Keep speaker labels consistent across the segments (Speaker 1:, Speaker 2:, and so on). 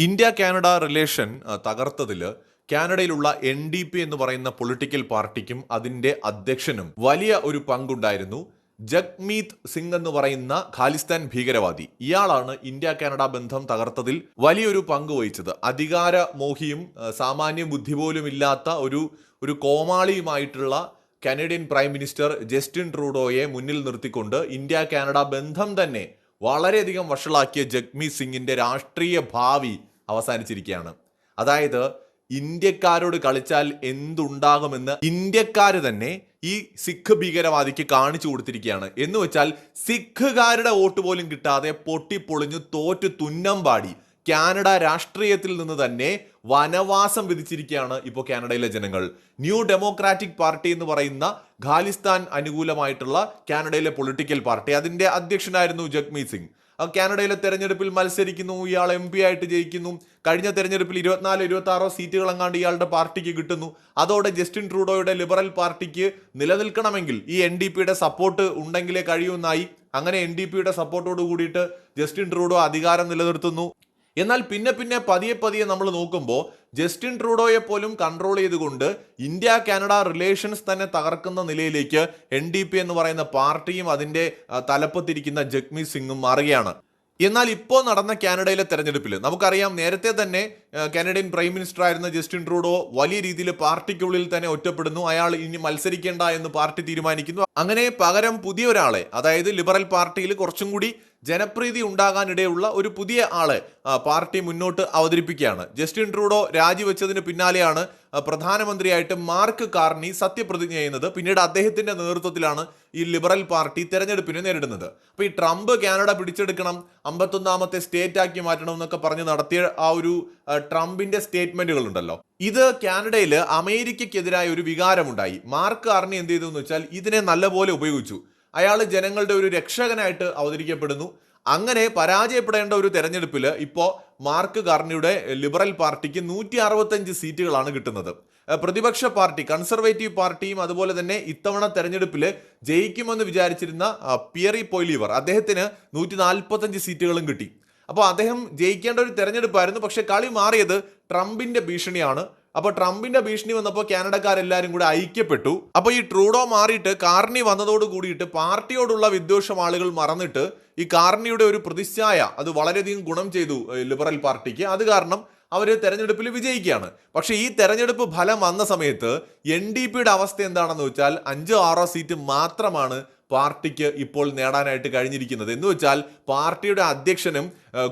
Speaker 1: India Canada relation തകർത്തതിൽ കാനഡയിലുള്ള NDP എന്ന് പറയുന്ന political പാർട്ടിക്കും അതിന്റെ അധ്യക്ഷനും വലിയ ഒരു പങ്കുണ്ടായിരുന്നു. ജഗ്മീത് സിംഗ് എന്ന് പറയുന്ന ഖാലിസ്ഥാൻ ഭീകരവാദി, ഇയാളാണ് ഇന്ത്യ കാനഡ ബന്ധം തകർത്തതിൽ വലിയൊരു പങ്ക് വഹിച്ചത്. അധികാരമോഹിയും സാമാന്യ ബുദ്ധി പോലും ഇല്ലാത്ത ഒരു കോമാളിയുമായിട്ടുള്ള കനേഡിയൻ പ്രൈം മിനിസ്റ്റർ ജസ്റ്റിൻ ട്രൂഡോയെ മുന്നിൽ നിർത്തിക്കൊണ്ട് ഇന്ത്യ കാനഡ ബന്ധം തന്നെ വളരെയധികം വഷളാക്കിയ ജഗ്മീത് സിംഗിന്റെ രാഷ്ട്രീയ ഭാവി അവസാനിച്ചിരിക്കുകയാണ്. അതായത് ഇന്ത്യക്കാരോട് കളിച്ചാൽ എന്തുണ്ടാകുമെന്ന് ഇന്ത്യക്കാർ തന്നെ ഈ സിഖ് ഭീകരവാദിക്ക് കാണിച്ചു കൊടുത്തിരിക്കുകയാണ്. എന്ന് വെച്ചാൽ സിഖുകാരുടെ വോട്ട് പോലും കിട്ടാതെ പൊട്ടിപ്പൊളിഞ്ഞു തോറ്റു തുന്നം പാടി കാനഡ രാഷ്ട്രീയത്തിൽ നിന്ന് തന്നെ വനവാസം വിധിച്ചിരിക്കുകയാണ് ഇപ്പോൾ കാനഡയിലെ ജനങ്ങൾ. ന്യൂ ഡെമോക്രാറ്റിക് പാർട്ടി എന്ന് പറയുന്ന ഖാലിസ്ഥാൻ അനുകൂലമായിട്ടുള്ള കാനഡയിലെ പൊളിറ്റിക്കൽ പാർട്ടി, അതിന്റെ അധ്യക്ഷനായിരുന്നു ജഗ്മീത് സിംഗ്. കാനഡയിലെ തെരഞ്ഞെടുപ്പിൽ മത്സരിക്കുന്നു, ഇയാൾ MP ആയിട്ട് ജയിക്കുന്നു. കഴിഞ്ഞ തെരഞ്ഞെടുപ്പിൽ 24-26 സീറ്റുകൾ എങ്ങാണ്ട് ഇയാളുടെ പാർട്ടിക്ക് കിട്ടുന്നു. അതോടെ ജസ്റ്റിൻ ട്രൂഡോയുടെ ലിബറൽ പാർട്ടിക്ക് നിലനിൽക്കണമെങ്കിൽ ഈ NDPയുടെ സപ്പോർട്ട് ഉണ്ടെങ്കിലേ കഴിയുമെന്നായി. അങ്ങനെ NDPയുടെ സപ്പോർട്ടോട് കൂടിയിട്ട് ജസ്റ്റിൻ ട്രൂഡോ അധികാരം നിലനിർത്തുന്നു. എന്നാൽ പിന്നെ പതിയെ നമ്മൾ നോക്കുമ്പോൾ ജസ്റ്റിൻ ട്രൂഡോയെ പോലും കൺട്രോൾ ചെയ്തുകൊണ്ട് ഇന്ത്യ കാനഡ റിലേഷൻസ് തന്നെ തകർക്കുന്ന നിലയിലേക്ക് NDP എന്ന് പറയുന്ന പാർട്ടിയും അതിന്റെ തലപ്പത്തിരിക്കുന്ന ജഗ്മീത് സിംഗും മാറുകയാണ്. എന്നാൽ ഇപ്പോൾ നടന്ന കാനഡയിലെ തെരഞ്ഞെടുപ്പിൽ നമുക്കറിയാം, നേരത്തെ തന്നെ കാനഡിയൻ പ്രൈം മിനിസ്റ്റർ ആയിരുന്ന ജസ്റ്റിൻ ട്രൂഡോ വലിയ രീതിയിൽ പാർട്ടിക്കുള്ളിൽ തന്നെ ഒറ്റപ്പെടുന്നു. അയാൾ ഇനി മത്സരിക്കേണ്ട എന്ന് പാർട്ടി തീരുമാനിക്കുന്നു. അങ്ങനെ പകരം പുതിയ ഒരാളെ, അതായത് ലിബറൽ പാർട്ടിയിൽ കുറച്ചും കൂടി ജനപ്രീതി ഉണ്ടാകാനിടയുള്ള ഒരു പുതിയ ആളെ പാർട്ടി മുന്നോട്ട് അവതരിപ്പിക്കുകയാണ്. ജസ്റ്റിൻ ട്രൂഡോ രാജിവെച്ചതിന് പിന്നാലെയാണ് പ്രധാനമന്ത്രിയായിട്ട് മാർക്ക് കാർണി സത്യപ്രതിജ്ഞ ചെയ്യുന്നത്. പിന്നീട് അദ്ദേഹത്തിന്റെ നേതൃത്വത്തിലാണ് ഈ ലിബറൽ പാർട്ടി തെരഞ്ഞെടുപ്പിനെ നേരിടുന്നത്. അപ്പോൾ ഈ ട്രംപ് കാനഡ പിടിച്ചെടുക്കണം, 51ാമത്തെ സ്റ്റേറ്റ് ആക്കി മാറ്റണം എന്നൊക്കെ പറഞ്ഞ് നടത്തിയ ആ ഒരു ട്രംപിന്റെ സ്റ്റേറ്റ്മെന്റുകൾ ഉണ്ടല്ലോ, ഇത് കാനഡയിൽ അമേരിക്കയ്ക്കെതിരായ ഒരു വികാരമുണ്ടായി. മാർക്ക് കാർണി എന്ത് ചെയ്തു എന്ന് വെച്ചാൽ ഇതിനെ നല്ലപോലെ ഉപയോഗിച്ചു. അയാൾ ജനങ്ങളുടെ ഒരു രക്ഷകനായിട്ട് അവതരിക്കപ്പെടുന്നു. അങ്ങനെ പരാജയപ്പെടേണ്ട ഒരു തെരഞ്ഞെടുപ്പിൽ ഇപ്പോൾ മാർക്ക് കാർണിയുടെ ലിബറൽ പാർട്ടിക്ക് 165 സീറ്റുകളാണ് കിട്ടുന്നത്. പ്രതിപക്ഷ പാർട്ടി കൺസർവേറ്റീവ് പാർട്ടിയും അതുപോലെ തന്നെ ഇത്തവണ തെരഞ്ഞെടുപ്പിൽ ജയിക്കുമെന്ന് വിചാരിച്ചിരുന്ന പിയറി പൊയ്ലീവർ, അദ്ദേഹത്തിന് 145 സീറ്റുകളും കിട്ടി. അപ്പോൾ അദ്ദേഹം ജയിക്കേണ്ട ഒരു തെരഞ്ഞെടുപ്പായിരുന്നു. പക്ഷെ കളി മാറിയത് ട്രംപിന്റെ ഭീഷണിയാണ്. അപ്പോൾ ട്രംപിന്റെ ഭീഷണി വന്നപ്പോൾ കാനഡക്കാരെല്ലാവരും കൂടെ ഐക്യപ്പെട്ടു. അപ്പോൾ ഈ ട്രൂഡോ മാറിയിട്ട് കാർണി വന്നതോട് കൂടിയിട്ട് പാർട്ടിയോടുള്ള വിദ്വേഷം ആളുകൾ മറന്നിട്ട് ഈ കാർണിയുടെ ഒരു പ്രതിച്ഛായ അത് വളരെയധികം ഗുണം ചെയ്തു ലിബറൽ പാർട്ടിക്ക്. അത് കാരണം അവർ തെരഞ്ഞെടുപ്പിൽ വിജയിക്കുകയാണ്. പക്ഷേ ഈ തെരഞ്ഞെടുപ്പ് ഫലം വന്ന സമയത്ത് NDPയുടെ അവസ്ഥ എന്താണെന്ന് വെച്ചാൽ 5-6 സീറ്റ് മാത്രമാണ് പാർട്ടിക്ക് ഇപ്പോൾ നേടാനായിട്ട് കഴിഞ്ഞിരിക്കുന്നത്. എന്ന് വെച്ചാൽ പാർട്ടിയുടെ അധ്യക്ഷനും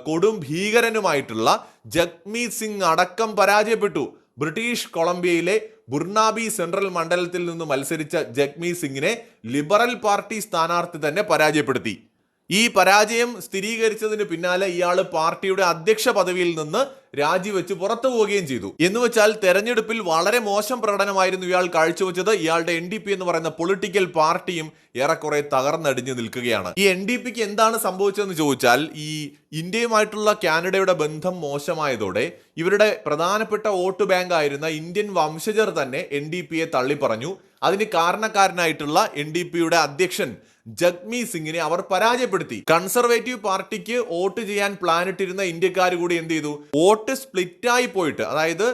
Speaker 1: കൊടും ഭീകരനുമായിട്ടുള്ള ജഗ്മീത് സിംഗ് അടക്കം പരാജയപ്പെട്ടു. ബ്രിട്ടീഷ് കൊളംബിയയിലെ ബുർണാബി സെൻട്രൽ മണ്ഡലത്തിൽ നിന്ന് മത്സരിച്ച ജഗ്മീത് സിംഗിനെ ലിബറൽ പാർട്ടി സ്ഥാനാർത്ഥി തന്നെ പരാജയപ്പെടുത്തി. ഈ പരാജയം സ്ഥിരീകരിച്ചതിന് പിന്നാലെ ഇയാൾ പാർട്ടിയുടെ അധ്യക്ഷ പദവിയിൽ നിന്ന് രാജിവെച്ച് പുറത്തു പോവുകയും ചെയ്തു. എന്ന് വെച്ചാൽ തെരഞ്ഞെടുപ്പിൽ വളരെ മോശം പ്രകടനമായിരുന്നു ഇയാൾ കാഴ്ചവെച്ചത്. ഇയാളുടെ NDP എന്ന് പറയുന്ന പൊളിറ്റിക്കൽ പാർട്ടിയും ഏറെക്കുറെ തകർന്നടിഞ്ഞു നിൽക്കുകയാണ്. ഈ NDPക്ക് എന്താണ് സംഭവിച്ചതെന്ന് ചോദിച്ചാൽ, ഈ ഇന്ത്യയുമായിട്ടുള്ള കാനഡയുടെ ബന്ധം മോശമായതോടെ ഇവരുടെ പ്രധാനപ്പെട്ട വോട്ട് ബാങ്ക് ആയിരുന്ന ഇന്ത്യൻ വംശജർ തന്നെ NDPയെ തള്ളിപ്പറഞ്ഞു. അതിന് കാരണക്കാരനായിട്ടുള്ള NDPയുടെ അധ്യക്ഷൻ ജഗ്മീത് സിംഗിനെ അവർ പരാജയപ്പെടുത്തി. കൺസർവേറ്റീവ് പാർട്ടിക്ക് വോട്ട് ചെയ്യാൻ പ്ലാൻ ഇട്ടിരുന്ന ഇന്ത്യക്കാർ കൂടി എന്ത് ചെയ്തു, വോട്ട് സ്പ്ലിറ്റായി പോയിട്ട്, അതായത്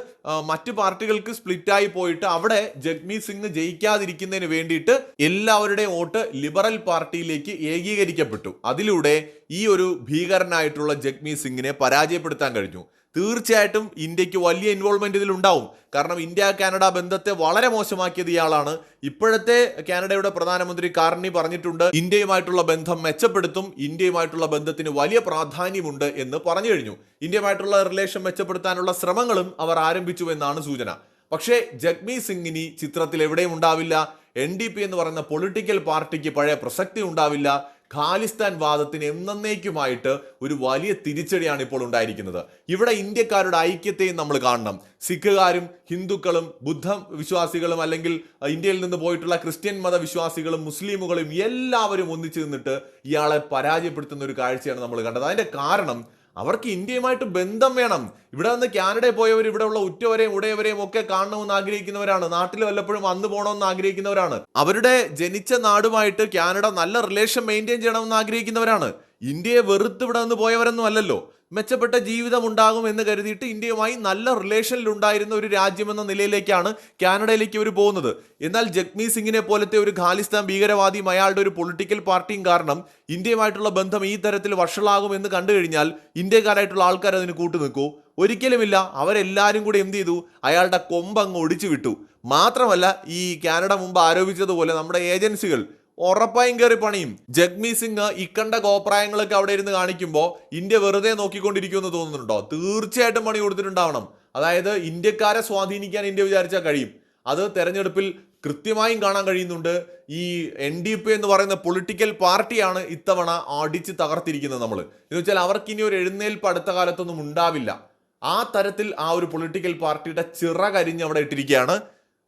Speaker 1: മറ്റു പാർട്ടികൾക്ക് സ്പ്ലിറ്റായി പോയിട്ട് അവിടെ ജഗ്മീത് സിംഗ് ജയിക്കാതിരിക്കുന്നതിന് വേണ്ടിയിട്ട് എല്ലാവരുടെയും വോട്ട് ലിബറൽ പാർട്ടിയിലേക്ക് ഏകീകരിക്കപ്പെട്ടു. അതിലൂടെ ഈ ഒരു ഭീകരനായിട്ടുള്ള ജഗ്മീത് സിംഗിനെ പരാജയപ്പെടുത്താൻ കഴിഞ്ഞു. തീർച്ചയായിട്ടും ഇന്ത്യക്ക് വലിയ ഇൻവോൾവ്മെന്റ് ഇതിലുണ്ടാവും. കാരണം ഇന്ത്യ കാനഡ ബന്ധത്തെ വളരെ മോശമാക്കിയത് ഇയാളാണ്. ഇപ്പോഴത്തെ കാനഡയുടെ പ്രധാനമന്ത്രി കാർണി പറഞ്ഞിട്ടുണ്ട്, ഇന്ത്യയുമായിട്ടുള്ള ബന്ധം മെച്ചപ്പെടുത്തും, ഇന്ത്യയുമായിട്ടുള്ള ബന്ധത്തിന് വലിയ പ്രാധാന്യമുണ്ട് എന്ന് പറഞ്ഞു കഴിഞ്ഞു. ഇന്ത്യയുമായിട്ടുള്ള റിലേഷൻ മെച്ചപ്പെടുത്താനുള്ള ശ്രമങ്ങളും അവർ ആരംഭിച്ചു എന്നാണ് സൂചന. പക്ഷേ ജഗ്മീത് സിംഗ് ഇനി ചിത്രത്തിൽ എവിടെയും ഉണ്ടാവില്ല. NDP എന്ന് പറയുന്ന പൊളിറ്റിക്കൽ പാർട്ടിക്ക് പഴയ പ്രസക്തി ഉണ്ടാവില്ല. ഖാലിസ്ഥാൻ വാദത്തിന് എന്നേക്കുമായിട്ട് ഒരു വലിയ തിരിച്ചടിയാണ് ഇപ്പോൾ ഉണ്ടായിരിക്കുന്നത്. ഇവിടെ ഇന്ത്യക്കാരുടെ ഐക്യത്തെയും നമ്മൾ കാണണം. സിഖുകാരും ഹിന്ദുക്കളും ബുദ്ധ വിശ്വാസികളും അല്ലെങ്കിൽ ഇന്ത്യയിൽ നിന്ന് പോയിട്ടുള്ള ക്രിസ്ത്യൻ മത വിശ്വാസികളും മുസ്ലിമുകളും എല്ലാവരും ഒന്നിച്ചു നിന്നിട്ട് ഇയാളെ പരാജയപ്പെടുത്തുന്ന ഒരു കാഴ്ചയാണ് നമ്മൾ കണ്ടത്. അതിന്റെ കാരണം അവർക്ക് ഇന്ത്യയുമായിട്ട് ബന്ധം വേണം. ഇവിടെ നിന്ന് കാനഡയിൽ പോയവർ ഇവിടെ ഉള്ള ഉറ്റവരെയും ഉടയവരെയും ഒക്കെ കാണണമെന്ന് ആഗ്രഹിക്കുന്നവരാണ്. നാട്ടിൽ വല്ലപ്പോഴും വന്നു പോകണമെന്ന് ആഗ്രഹിക്കുന്നവരാണ്. അവരുടെ ജനിച്ച നാടുമായിട്ട് കാനഡ നല്ല റിലേഷൻ മെയിൻറ്റെയിൻ ചെയ്യണമെന്ന് ആഗ്രഹിക്കുന്നവരാണ്. ഇന്ത്യയെ വെറുത്ത് ഇവിടെ നിന്ന് പോയവരൊന്നും അല്ലല്ലോ. മെച്ചപ്പെട്ട ജീവിതം ഉണ്ടാകും എന്ന് കരുതിയിട്ട് ഇന്ത്യയുമായി നല്ല റിലേഷനിലുണ്ടായിരുന്ന ഒരു രാജ്യമെന്ന നിലയിലേക്കാണ് കാനഡയിലേക്ക് ഇവർ പോകുന്നത്. എന്നാൽ ജഗ്മീത് സിംഗിനെ പോലത്തെ ഒരു ഖാലിസ്ഥാൻ ഭീകരവാദിയും അയാളുടെ ഒരു പൊളിറ്റിക്കൽ പാർട്ടിയും കാരണം ഇന്ത്യയുമായിട്ടുള്ള ബന്ധം ഈ തരത്തിൽ വഷളാകും എന്ന് കണ്ടു കഴിഞ്ഞാൽ ഇന്ത്യക്കാരായിട്ടുള്ള ആൾക്കാർ അതിന് കൂട്ടുനിൽക്കൂ? ഒരിക്കലുമില്ല. അവരെല്ലാവരും കൂടി എന്ത് ചെയ്തു? അയാളുടെ കൊമ്പങ്ങ് ഒടിച്ചു വിട്ടു. മാത്രമല്ല, ഈ കാനഡ മുമ്പ് ആരോപിച്ചതുപോലെ നമ്മുടെ ഏജൻസികൾ ഉറപ്പായും കയറി പണിയും. ജഗ്മീത് സിംഗ് ഇക്കണ്ട കോപ്രായങ്ങളൊക്കെ അവിടെ ഇരുന്ന് കാണിക്കുമ്പോൾ ഇന്ത്യ വെറുതെ നോക്കിക്കൊണ്ടിരിക്കുമെന്ന് തോന്നുന്നുണ്ടോ? തീർച്ചയായിട്ടും പണി കൊടുത്തിട്ടുണ്ടാവണം. അതായത് ഇന്ത്യക്കാരെ സ്വാധീനിക്കാൻ ഇന്ത്യ വിചാരിച്ചാൽ കഴിയും. അത് തെരഞ്ഞെടുപ്പിൽ കൃത്യമായും കാണാൻ കഴിയുന്നുണ്ട്. ഈ NDP എന്ന് പറയുന്ന പൊളിറ്റിക്കൽ പാർട്ടിയാണ് ഇത്തവണ അടിച്ച് തകർത്തിരിക്കുന്നത്. നമ്മൾ എന്ന് വെച്ചാൽ അവർക്ക് ഇനി ഒരു എഴുന്നേൽപ്പ് അടുത്ത കാലത്തൊന്നും ഉണ്ടാവില്ല. ആ തരത്തിൽ ആ ഒരു പൊളിറ്റിക്കൽ പാർട്ടിയുടെ ചിറകരിഞ്ഞ് അവിടെ ഇട്ടിരിക്കുകയാണ്.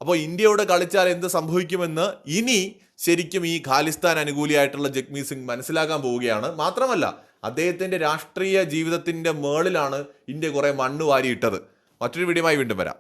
Speaker 1: അപ്പോൾ ഇന്ത്യയോട് കളിച്ചാൽ എന്ത് സംഭവിക്കുമെന്ന് ഇനി ശരിക്കും ഈ ഖാലിസ്ഥാൻ അനുകൂലിയായിട്ടുള്ള ജഗ്മീത് സിംഗ് മനസ്സിലാക്കാൻ പോവുകയാണ്. മാത്രമല്ല, അദ്ദേഹത്തിൻ്റെ രാഷ്ട്രീയ ജീവിതത്തിൻ്റെ മേളിലാണ് ഇന്ത്യ കുറേ മണ്ണ് വാരിയിട്ടത്. മറ്റൊരു വീഡിയോയുമായി വീണ്ടും വരാം.